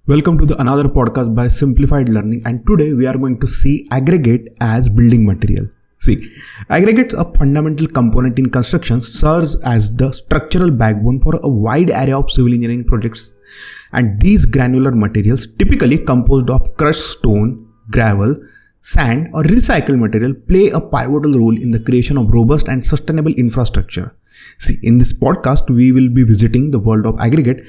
Welcome to another podcast by Simplified Learning, and today we are going to see aggregate as building material. See, aggregates, a fundamental component in construction, serves as the structural backbone for a wide array of civil engineering projects, and these granular materials, typically composed of crushed stone, gravel, sand or recycled material, play a pivotal role in the creation of robust and sustainable infrastructure. See, in this podcast we will be visiting the world of aggregate,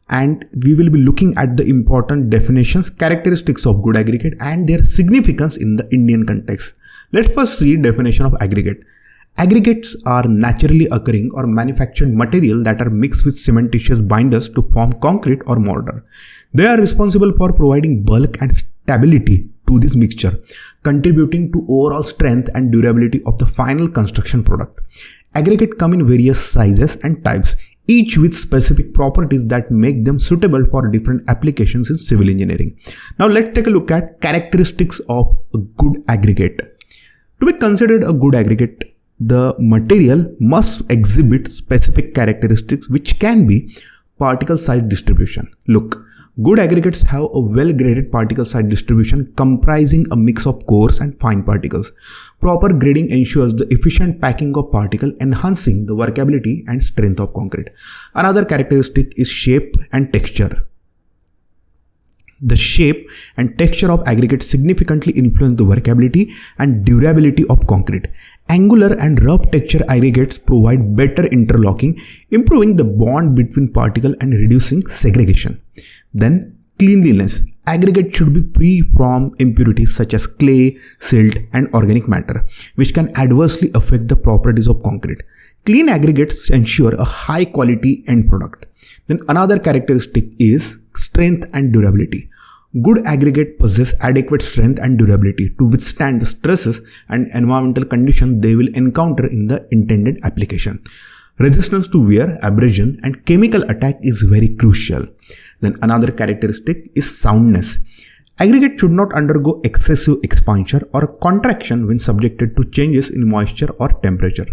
and we will be looking at the important definitions, characteristics of good aggregate and their significance in the Indian context. Let's first see definition of aggregate. Aggregates are naturally occurring or manufactured material that are mixed with cementitious binders to form concrete or mortar. They are responsible for providing bulk and stability to this mixture, contributing to overall strength and durability of the final construction product. Aggregate come in various sizes and types, each with specific properties that make them suitable for different applications in civil engineering. Now let's take a look at characteristics of a good aggregate. To be considered a good aggregate, the material must exhibit specific characteristics which can be particle size distribution. Look, good aggregates have a well-graded particle size distribution comprising a mix of coarse and fine particles. Proper grading ensures the efficient packing of particles, enhancing the workability and strength of concrete. Another characteristic is shape and texture. The shape and texture of aggregates significantly influence the workability and durability of concrete. Angular and rough texture aggregates provide better interlocking, improving the bond between particles and reducing segregation. Then, cleanliness. Aggregate should be free from impurities such as clay, silt, and organic matter, which can adversely affect the properties of concrete. Clean aggregates ensure a high quality end product. Then another characteristic is strength and durability. Good aggregate possess adequate strength and durability to withstand the stresses and environmental conditions they will encounter in the intended application. Resistance to wear, abrasion, and chemical attack is very crucial. Then another characteristic is soundness. Aggregate should not undergo excessive expansion or contraction when subjected to changes in moisture or temperature.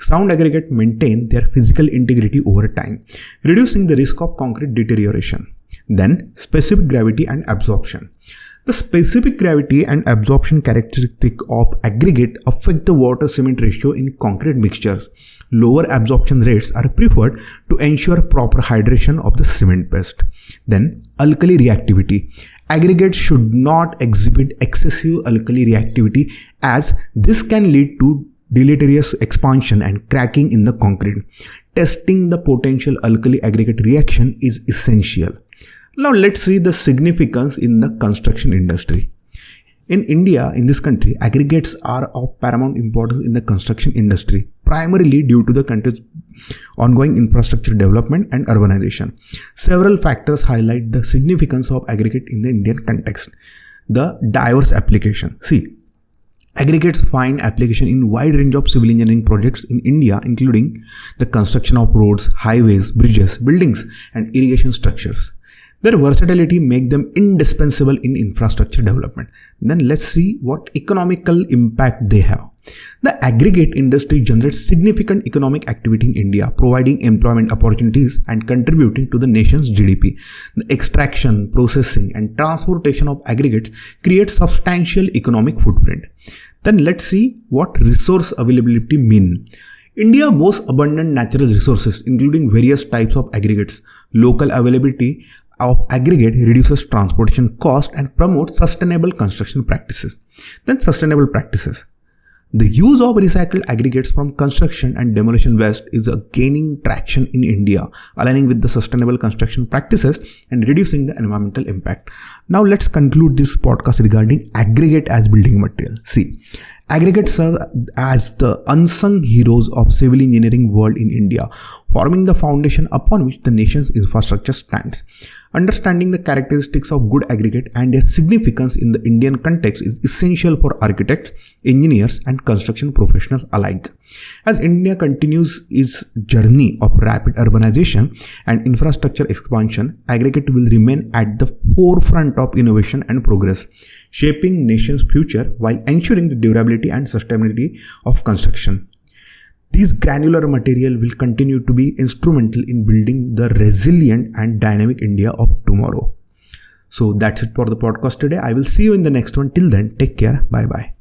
Sound aggregate maintain their physical integrity over time, reducing the risk of concrete deterioration. Then, specific gravity and absorption. The specific gravity and absorption characteristic of aggregate affect the water-cement ratio in concrete mixtures. Lower absorption rates are preferred to ensure proper hydration of the cement paste. Then, alkali reactivity. Aggregates should not exhibit excessive alkali reactivity, as this can lead to deleterious expansion and cracking in the concrete. Testing the potential alkali aggregate reaction is essential. Now let's see the significance in the construction industry. In India, in this country, aggregates are of paramount importance in the construction industry, primarily due to the country's ongoing infrastructure development and urbanization. Several factors highlight the significance of aggregate in the Indian context. The diverse application. See, aggregates find application in wide range of civil engineering projects in India, including the construction of roads, highways, bridges, buildings, and irrigation structures. Their versatility makes them indispensable in infrastructure development. Then let's see what economical impact they have. The aggregate industry generates significant economic activity in India, providing employment opportunities and contributing to the nation's GDP. The extraction, processing, and transportation of aggregates creates substantial economic footprint. Then let's see what resource availability mean. India boasts abundant natural resources, including various types of aggregates. Local availability of aggregate reduces transportation cost and promotes sustainable construction practices. Then sustainable practices. The use of recycled aggregates from construction and demolition waste is gaining traction in India, aligning with the sustainable construction practices and reducing the environmental impact. Now let's conclude this podcast regarding aggregate as building material. See, aggregates serve as the unsung heroes of civil engineering world in India, forming the foundation upon which the nation's infrastructure stands. Understanding the characteristics of good aggregate and their significance in the Indian context is essential for architects, engineers, and construction professionals alike. As India continues its journey of rapid urbanization and infrastructure expansion, aggregate will remain at the forefront of innovation and progress, shaping nation's future while ensuring the durability and sustainability of construction. These granular material will continue to be instrumental in building the resilient and dynamic India of tomorrow. So that's it for the podcast today. I will see you in the next one. Till then, take care. Bye bye.